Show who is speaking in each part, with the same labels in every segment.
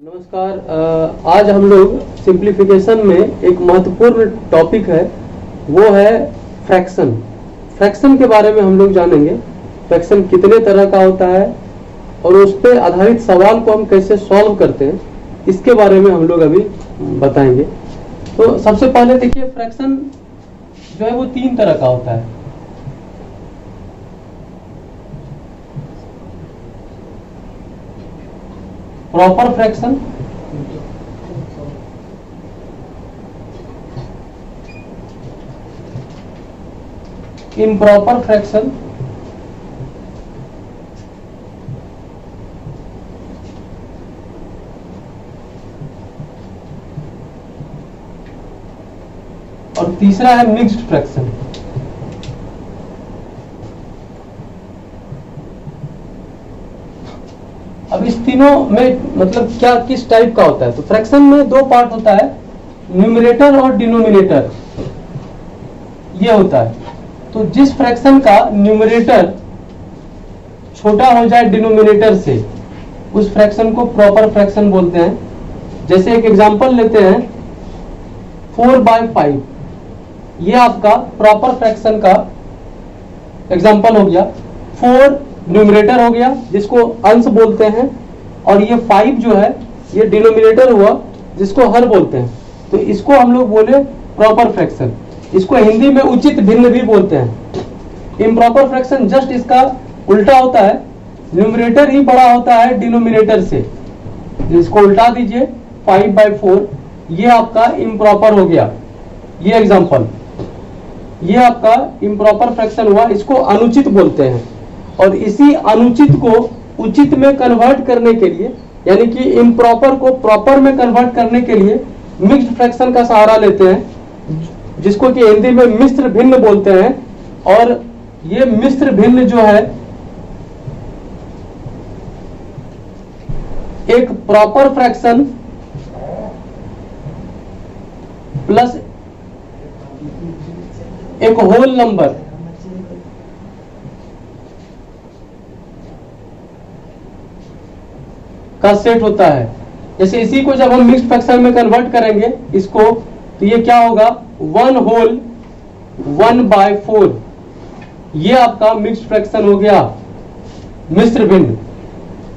Speaker 1: नमस्कार। आज हम लोग सिंप्लीफिकेशन में एक महत्वपूर्ण टॉपिक है, वो है फ्रैक्शन। फ्रैक्शन के बारे में हम लोग जानेंगे। फ्रैक्शन कितने तरह का होता है और उस पर आधारित सवाल को हम कैसे सॉल्व करते हैं, इसके बारे में हम लोग अभी बताएंगे। तो सबसे पहले देखिए, फ्रैक्शन जो है वो तीन तरह का होता है। प्रॉपर फ्रैक्शन, इम्प्रॉपर फ्रैक्शन, और तीसरा है मिक्स्ड फ्रैक्शन। अब इस तीनों में मतलब क्या किस टाइप का होता है, तो फ्रैक्शन में दो पार्ट होता है, न्यूमरेटर और डिनोमिनेटर, ये होता है। तो जिस फ्रैक्शन का न्यूमरेटर छोटा हो जाए डिनोमिनेटर से, उस फ्रैक्शन को प्रॉपर फ्रैक्शन बोलते हैं। जैसे एक एग्जांपल लेते हैं, 4/5, ये आपका प्रॉपर फ्रैक्शन का एग्जांपल हो गया। 4 न्यूमरेटर हो गया जिसको अंश बोलते हैं, और ये 5 जो है ये डिनोमिनेटर हुआ जिसको हर बोलते हैं। तो इसको हम लोग बोले प्रॉपर फ्रैक्शन। इसको हिंदी में उचित भिन्न भी बोलते हैं। इम्प्रॉपर फ्रैक्शन जस्ट इसका उल्टा होता है, न्यूमरेटर ही बड़ा होता है डिनोमिनेटर से। इसको उल्टा दीजिए, 5/4, ये आपका इम्प्रॉपर हो गया। ये एग्जांपल, ये आपका इम्प्रॉपर फ्रैक्शन हुआ, इसको अनुचित बोलते हैं। और इसी अनुचित को उचित में कन्वर्ट करने के लिए, यानी कि इम्प्रॉपर को प्रॉपर में कन्वर्ट करने के लिए मिक्स्ड फ्रैक्शन का सहारा लेते हैं, जिसको कि हिंदी में मिश्र भिन्न बोलते हैं। और ये मिश्र भिन्न जो है एक प्रॉपर फ्रैक्शन प्लस एक होल नंबर का सेट होता है। जैसे इसी को जब हम मिक्स्ड फ्रैक्शन में कन्वर्ट करेंगे इसको, तो ये क्या होगा, 1 होल 1/4, ये आपका मिक्स्ड फ्रैक्शन हो गया, मिश्र भिन्न।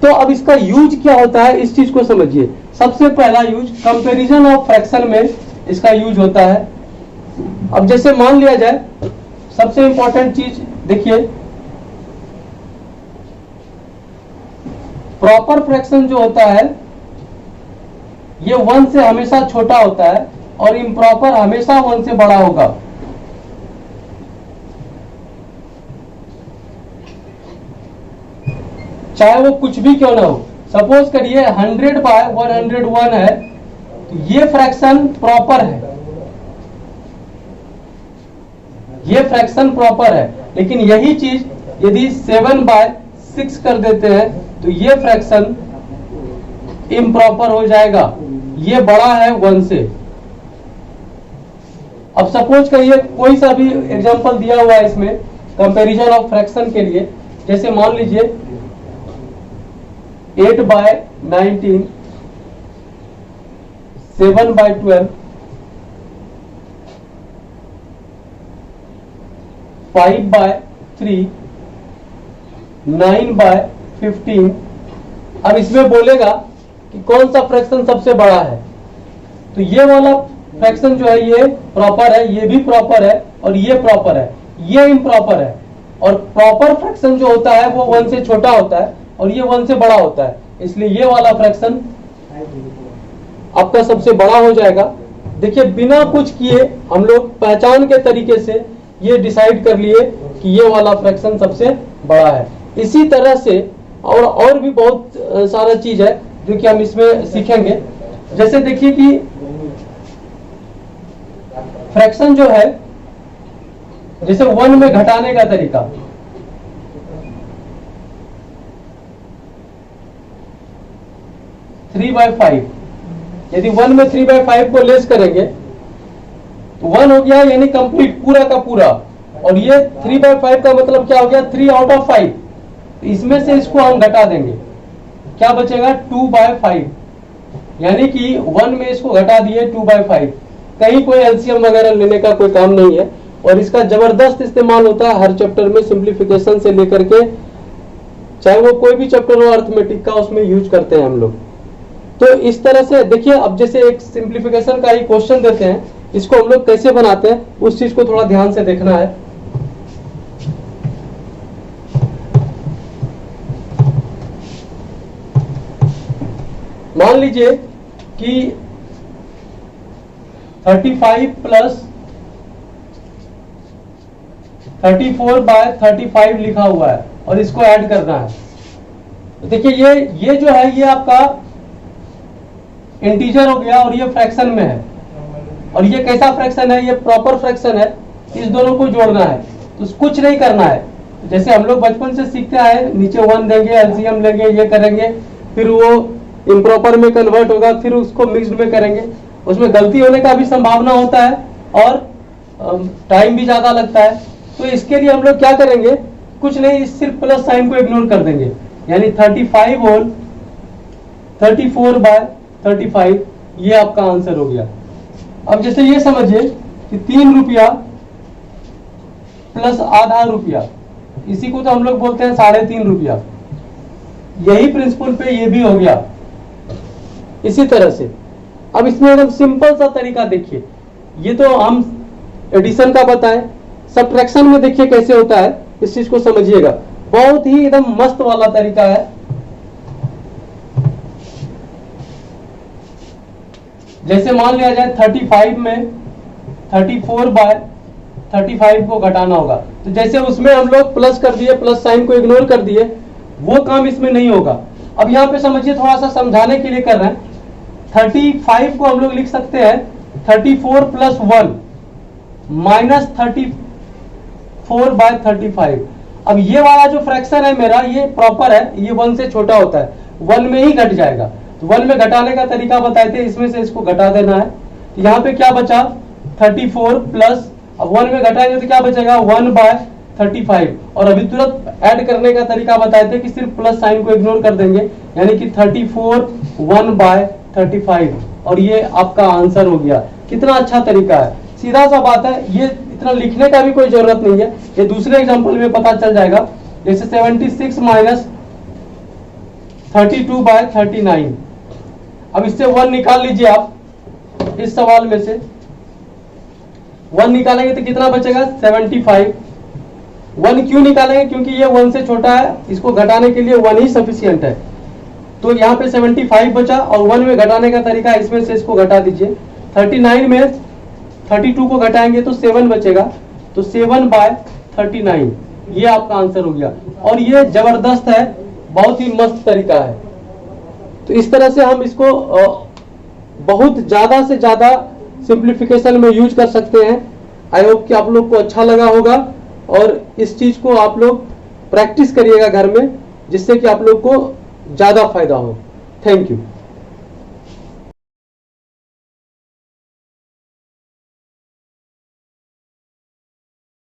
Speaker 1: तो अब इसका यूज क्या होता है, इस चीज को समझिए। सबसे पहला यूज कंपैरिजन ऑफ फ्रैक्शन में इसका यूज होता है। अब जैसे मान लिया जाए, सबसे इंपॉर्टेंट चीज देखिए, प्रॉपर फ्रैक्शन जो होता है ये 1 से हमेशा छोटा होता है, और इम्प्रॉपर हमेशा 1 से बड़ा होगा। चाहे वो कुछ भी क्यों ना हो। सपोज करिए 100/101 है, तो ये फ्रैक्शन प्रॉपर है, ये फ्रैक्शन प्रॉपर है। लेकिन यही चीज यदि 7/6 कर देते हैं तो ये फ्रैक्शन इम्प्रॉपर हो जाएगा, ये बड़ा है 1 से। अब सपोज करिए कोई सा भी एग्जांपल दिया हुआ है इसमें कंपैरिजन ऑफ फ्रैक्शन के लिए। जैसे मान लीजिए 8/19, 7/12, 5/3, 9/15। अब इसमें बोलेगा कि कौन सा फ्रैक्शन सबसे बड़ा है, तो ये वाला फ्रैक्शन जो है ये प्रॉपर है, ये भी प्रॉपर है, और ये प्रॉपर है, ये इम्प्रॉपर है। और प्रॉपर फ्रैक्शन जो होता है वो 1 से छोटा होता है, और ये 1 से बड़ा होता है, इसलिए ये वाला फ्रैक्शन आपका सबसे बड़ा हो जाएगा। देखिए, बिना कुछ किए हम लोग पहचान के तरीके से ये डिसाइड कर लिए कि ये वाला फ्रैक्शन सबसे बड़ा है। इसी तरह से और भी बहुत सारा चीज है जो कि हम इसमें सीखेंगे। जैसे देखिए कि फ्रैक्शन जो है, जैसे 1 में घटाने का तरीका, थ्री बाय 5, यदि 1 में 3/5 को लेस करेंगे तो 1 हो गया, यानी कंप्लीट पूरा का पूरा। और ये 3/5 का मतलब क्या हो गया, 3/5। इसमें से इसको हम घटा देंगे, क्या बचेगा, 2/5। यानी कि 1 में इसको घटा दिए 2/5। कहीं कोई एलसीएम वगैरह लेने का कोई काम नहीं है, और इसका जबरदस्त इस्तेमाल होता है हर चैप्टर में, सिंप्लीफिकेशन से लेकर के चाहे वो कोई भी चैप्टर हो अर्थमेटिक का, उसमें यूज करते हैं हम लोग। तो इस तरह से देखिए, अब जैसे एक सिंप्लीफिकेशन का ही क्वेश्चन देते हैं, इसको हम लोग कैसे बनाते हैं उस चीज को थोड़ा ध्यान से देखना है। मान लीजिए कि 35 प्लस 34/35 लिखा हुआ है और इसको ऐड करना है। तो देखिए ये जो है ये आपका इंटीजर हो गया और ये फ्रैक्शन में है, और ये कैसा फ्रैक्शन है, ये प्रॉपर फ्रैक्शन है। इस दोनों को जोड़ना है, तो कुछ नहीं करना है। जैसे हम लोग बचपन से सीखते आए, नीचे 1 देंगे, एलसीएम लेंगे, ये करेंगे, फिर वो इम्प्रॉपर में कन्वर्ट होगा, फिर उसको मिक्स्ड में करेंगे। उसमें गलती होने का भी संभावना होता है और टाइम भी ज्यादा लगता है। तो इसके लिए हम लोग क्या करेंगे, कुछ नहीं, सिर्फ प्लस साइन को इग्नोर कर देंगे, यानी 35 होल 34/35, ये आपका आंसर हो गया। अब जैसे ये समझिए कि 3 रुपया प्लस आधा रुपया, इसी को तो हम लोग बोलते हैं 3.5 रुपया। यही प्रिंसिपल पे ये भी हो गया इसी तरह से। अब इसमें एकदम सिंपल सा तरीका देखिए, ये तो हम एडिशन का बताएं, सब्ट्रैक्शन में देखिए कैसे होता है, इस चीज को समझिएगा। बहुत ही एकदम मस्त वाला तरीका है। जैसे मान लिया जाए 35 में 34/35 को घटाना होगा, तो जैसे उसमें हम लोग प्लस कर दिए, प्लस साइन को इग्नोर कर दिए, वो काम इसमें नहीं होगा। अब यहाँ पे समझिए, थोड़ा सा समझाने के लिए कर रहे हैं। 35 को हम लोग लिख सकते हैं 34 + 1 माइनस 34/35। अब ये वाला जो फ्रैक्शन है मेरा, ये प्रॉपर है, ये 1 से छोटा होता है, 1 में ही घट जाएगा। तो 1 में घटाने का तरीका बताए थे, इसमें से इसको घटा देना है। तो यहाँ पे क्या बचा 34 प्लस, अब 1 में घटाएंगे तो क्या बचेगा 1/35, और अभी तुरंत ऐड करने का तरीका बताए थे कि सिर्फ प्लस साइन को इग्नोर कर देंगे, यानी कि 34 1/35, और ये आपका आंसर हो गया। कितना अच्छा तरीका है, सीधा सा बात है, ये इतना लिखने का भी कोई जरूरत नहीं है, ये दूसरे एग्जांपल में पता चल जाएगा। जैसे 76 माइनस 32/39, अब इससे 1 निकाल लीजिए आप, इस सवाल में से 1 निकालेंगे तो कितना बचेगा 75। 1 क्यों निकालेंगे, क्योंकि ये 1 से छोटा है, इसको घटाने के लिए 1 ही सफिशियंट है। तो यहाँ पे 75 बचा, और 1 में घटाने का तरीका, इसमें से इसको घटा दीजिए। 39 में 32 को घटाएंगे तो 7 बचेगा, तो 7/39, ये आपका आंसर हो गया। और ये जबरदस्त है, बहुत ही मस्त तरीका है। तो इस तरह से हम इसको बहुत ज्यादा से ज्यादा सिंप्लीफिकेशन में यूज कर सकते हैं। आई होप कि आप लोग को अच्छा लगा होगा, और इस चीज को आप लोग प्रैक्टिस करिएगा घर में, जिससे कि आप लोग को ज्यादा फायदा हो। Thank you.